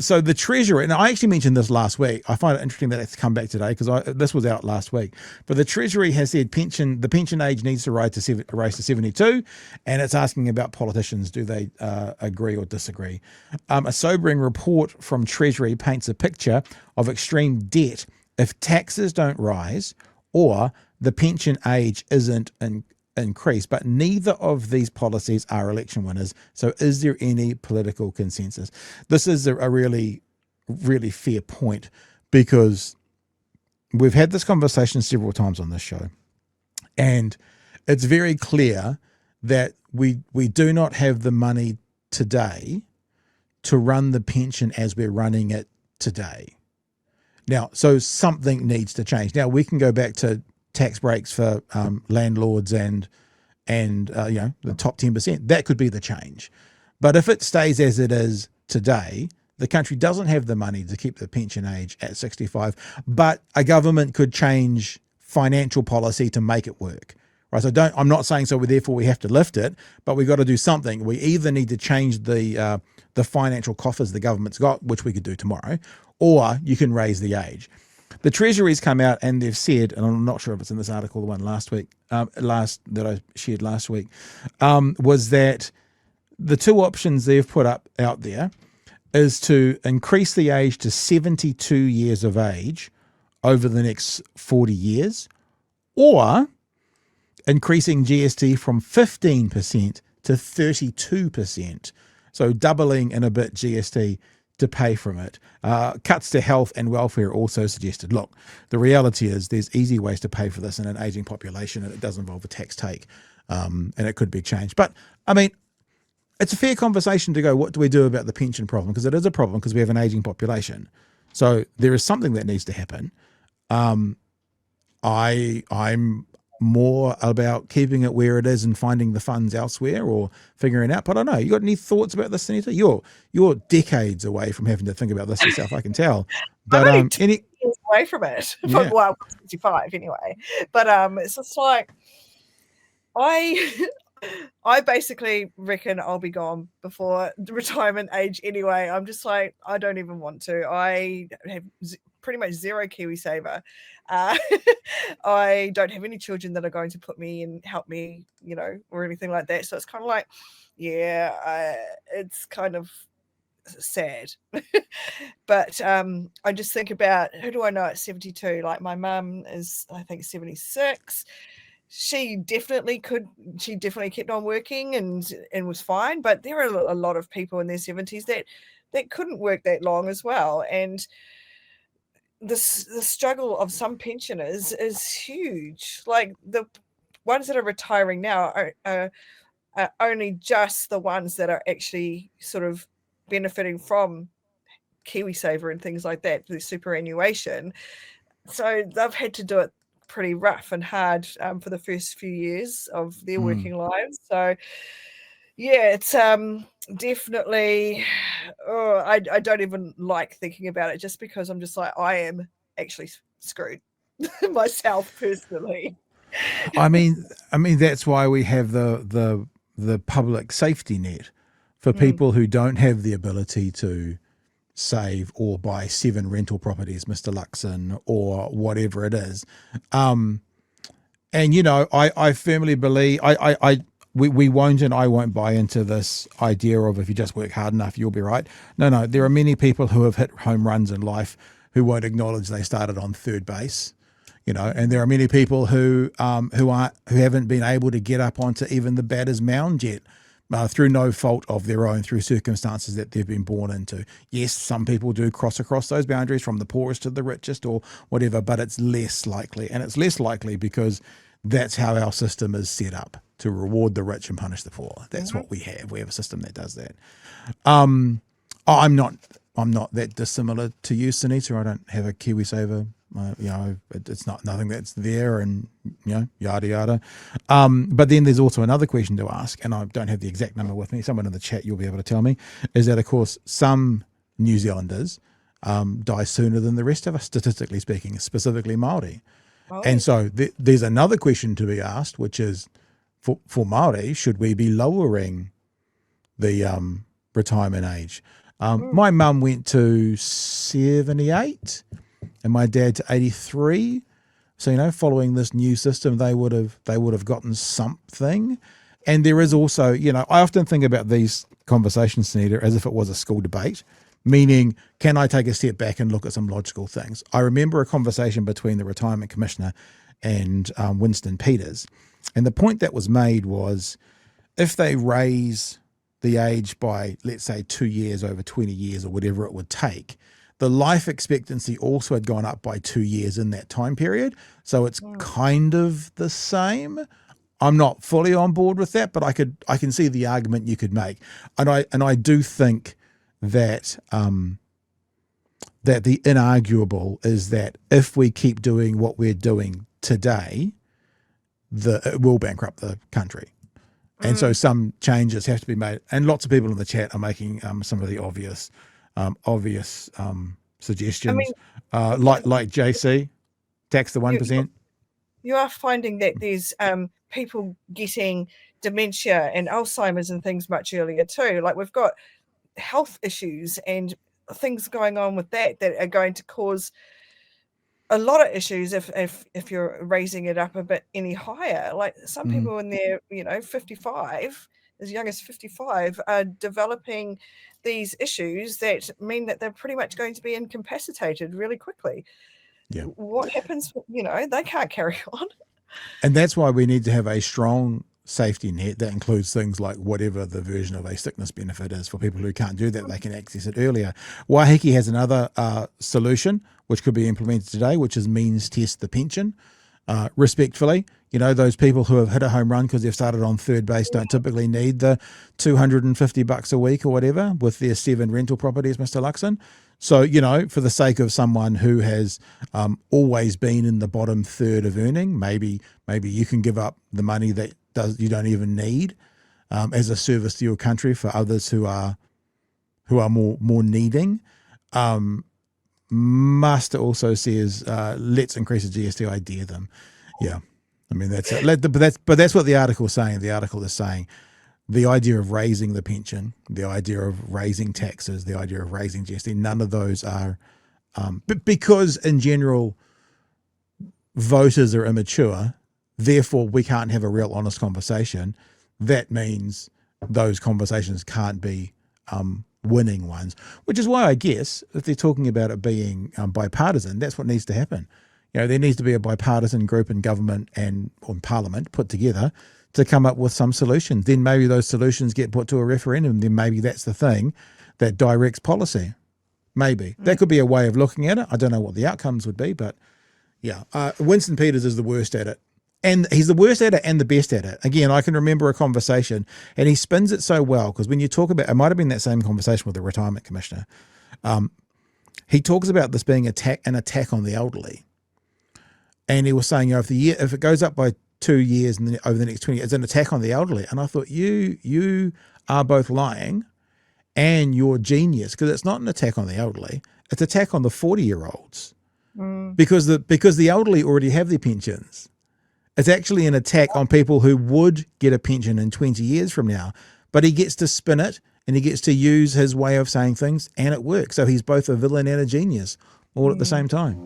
So the Treasury, and I actually mentioned this last week. I find it interesting that it's come back today because this was out last week. But the Treasury has said the pension age needs to rise to 72, and it's asking about politicians. Do they agree or disagree? A sobering report from Treasury paints a picture of extreme debt if taxes don't rise or the pension age isn't increased, but neither of these policies are election winners. So is there any political consensus? This is a really, really fair point, because we've had this conversation several times on this show, and it's very clear that we do not have the money today to run the pension as we're running it today. Now, so something needs to change. Now, we can go back to tax breaks for landlords and the top 10%. That could be the change. But if it stays as it is today, the country doesn't have the money to keep the pension age at 65, but a government could change financial policy to make it work. Right? So I'm not saying so therefore we have to lift it, but we've got to do something. We either need to change the financial coffers the government's got, which we could do tomorrow, or you can raise the age. The Treasury's come out and they've said, and I'm not sure if it's in this article, the one that I shared last week, was that the two options they've put out there is to increase the age to 72 years of age over the next 40 years, or increasing GST from 15% to 32%. So doubling and a bit GST to pay from it. Cuts to health and welfare also suggested. Look, the reality is there's easy ways to pay for this in an aging population, and it does involve a tax take, and it could be changed. But, I mean, it's a fair conversation to go, what do we do about the pension problem? Because it is a problem because we have an aging population. So there is something that needs to happen. I'm more about keeping it where it is and finding the funds elsewhere or figuring out. But I don't know. You got any thoughts about this, Anita? You're decades away from having to think about this yourself, I can tell. But I'm only years away from it. Yeah. Well, 65 anyway. But it's just like I basically reckon I'll be gone before the retirement age anyway. I'm just like, I don't even want to. I have pretty much zero Kiwi saver. I don't have any children that are going to put me and help me, or anything like that. So it's kind of like, it's kind of sad. But I just think about, who do I know at 72? Like, my mum is, I think, 76. She definitely kept on working and was fine, but there are a lot of people in their 70s that couldn't work that long as well. And the struggle of some pensioners is huge. Like, the ones that are retiring now are only just the ones that are actually sort of benefiting from KiwiSaver and things like that, the superannuation. So they've had to do it pretty rough and hard for the first few years of their working lives. So yeah, it's definitely, I don't even like thinking about it, just because I'm just like, I am actually screwed myself personally. I mean that's why we have the public safety net for people who don't have the ability to save or buy 7 rental properties, Mr. Luxon, or whatever it is. And I firmly believe we won't, and I won't buy into this idea of if you just work hard enough, you'll be right. No, there are many people who have hit home runs in life who won't acknowledge they started on third base, and there are many people who haven't been able to get up onto even the batter's mound yet, through no fault of their own, through circumstances that they've been born into. Yes, some people do cross across those boundaries from the poorest to the richest or whatever, but it's less likely. And it's less likely because that's how our system is set up, to reward the rich and punish the poor. That's what we have. We have a system that does that. I'm not that dissimilar to you, Sunita. I don't have a KiwiSaver. It's nothing that's there, and yada yada. But then there's also another question to ask, and I don't have the exact number with me. Someone in the chat, you'll be able to tell me, is that of course some New Zealanders die sooner than the rest of us, statistically speaking, specifically Māori. Oh. And so there's another question to be asked, which is, for Māori, should we be lowering the retirement age? My mum went to 78 and my dad to 83. So, following this new system, they would have gotten something. And there is also, I often think about these conversations, Sunita, as if it was a school debate, meaning, can I take a step back and look at some logical things? I remember a conversation between the retirement commissioner and Winston Peters. And the point that was made was, if they raise the age by, let's say, 2 years over 20 years or whatever it would take, the life expectancy also had gone up by 2 years in that time period. So it's kind of the same. I'm not fully on board with that, but I can see the argument you could make. And I do think that that the inarguable is that if we keep doing what we're doing today, it will bankrupt the country. And so some changes have to be made. And lots of people in the chat are making some of the obvious suggestions, like JC, tax the 1%. You are finding that there's people getting dementia and Alzheimer's and things much earlier too. Like, we've got health issues and things going on with that are going to cause a lot of issues if you're raising it up a bit any higher. Like, some people in their 55, as young as 55, are developing these issues that mean that they're pretty much going to be incapacitated really quickly. Yeah. What happens? They can't carry on. And that's why we need to have a strong safety net that includes things like whatever the version of a sickness benefit is for people who can't do that. They can access it earlier. Waiheke has another solution which could be implemented today, which is means test the pension. Respectfully, those people who have hit a home run because they've started on third base don't typically need the $250 a week or whatever with their 7 rental properties, Mr. Luxon. So, for the sake of someone who has always been in the bottom third of earning, maybe you can give up the money that you don't even need as a service to your country for others who are more needing. Master also says, let's increase the GST. I dare them. Yeah. I mean, that's it. But that's what the article is saying. The article is saying the idea of raising the pension, the idea of raising taxes, the idea of raising GST, none of those are, but because in general, voters are immature, therefore we can't have a real honest conversation. That means those conversations can't be winning ones, which is why I guess if they're talking about it being bipartisan, that's what needs to happen. There needs to be a bipartisan group in government and in parliament put together to come up with some solutions. Then maybe those solutions get put to a referendum. Then maybe that's the thing that directs policy. Maybe. That could be a way of looking at it. I don't know what the outcomes would be, but yeah. Winston Peters is the worst at it. And he's the worst at it and the best at it. Again, I can remember a conversation and he spins it so well because when you talk about, it might have been that same conversation with the retirement commissioner. He talks about this being an attack on the elderly. And he was saying, if it goes up by 2 years and then over the next 20 years, it's an attack on the elderly. And I thought, you are both lying and you're genius, because it's not an attack on the elderly. It's an attack on the 40-year-olds because the elderly already have their pensions. It's actually an attack on people who would get a pension in 20 years from now, but he gets to spin it and he gets to use his way of saying things and it works. So he's both a villain and a genius all at the same time.